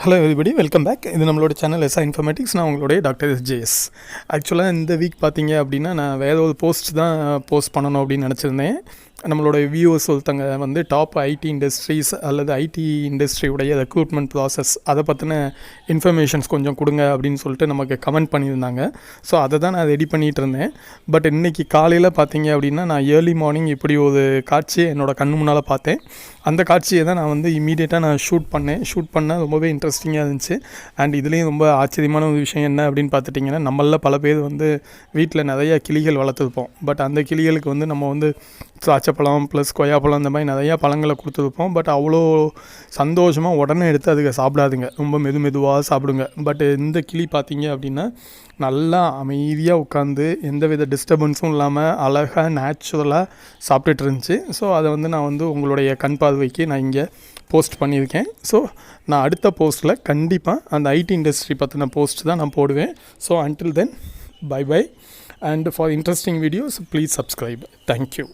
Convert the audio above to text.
Hello everybody, welcome back. இது நம்மளோட channel Informatics. நான் உங்களுடைய Dr.S.J.S. ஆக்சுவலாக இந்த வீக் பார்த்தீங்க அப்படின்னா நான் வேறு ஒரு போஸ்ட் தான் போஸ்ட் பண்ணணும் அப்படின்னு நினச்சிருந்தேன். நம்மளோட வியூவர்ஸ் ஒருத்தங்க வந்து டாப் ஐடி இண்டஸ்ட்ரீஸ் அல்லது ஐடி இண்டஸ்ட்ரியுடைய ரெக்ரூட்மெண்ட் ப்ராசஸ் அதை பற்றின இன்ஃபர்மேஷன்ஸ் கொஞ்சம் கொடுங்க அப்படின்னு சொல்லிட்டு நமக்கு கமெண்ட் பண்ணியிருந்தாங்க. ஸோ அதை தான் நான் ரெடி பண்ணிகிட்டு இருந்தேன். பட் இன்றைக்கி காலையில் பார்த்தீங்க அப்படின்னா நான் ஏர்லி மார்னிங் இப்படி ஒரு காட்சியை என்னோடய கண்ணு முன்னால் பார்த்தேன். அந்த காட்சியை தான் நான் வந்து இமீடியட்டாக நான் ஷூட் பண்ணால் ரொம்பவே இன்ட்ரெஸ்டிங்காக இருந்துச்சு. அண்ட் இதுலேயும் ரொம்ப ஆச்சரியமான ஒரு விஷயம் என்ன அப்படின்னு பார்த்துட்டிங்கன்னா, நம்மளில் பல பேர் வந்து வீட்டில் நிறைய கிளிகள் வளர்த்துருப்போம். பட் அந்த கிளிகளுக்கு வந்து நம்ம வந்து திராட்சைப்பழம் ப்ளஸ் கொய்யாப்பழம் இந்த மாதிரி நிறையா பழங்களை கொடுத்துருப்போம். பட் அவ்வளோ சந்தோஷமாக உடனே எடுத்து அதுக்கு சாப்பிடாதுங்க, ரொம்ப மெதுவாக சாப்பிடுங்க. பட் இந்த கிளி பார்த்தீங்க அப்படின்னா நல்லா அமைதியாக உட்காந்து எந்தவித டிஸ்டர்பன்ஸும் இல்லாமல் அழகாக நேச்சுரலாக சாப்பிட்டுட்டு இருந்துச்சு. ஸோ அதை வந்து நான் வந்து உங்களுடைய கண் பார்வைக்கு நான் இங்கே போஸ்ட் பண்ணியிருக்கேன். ஸோ நான் அடுத்த போஸ்ட்டில் கண்டிப்பாக அந்த ஐடி இண்டஸ்ட்ரி பற்றின போஸ்ட் தான் நான் போடுவேன். So until then, bye and for interesting videos please subscribe. Thank you.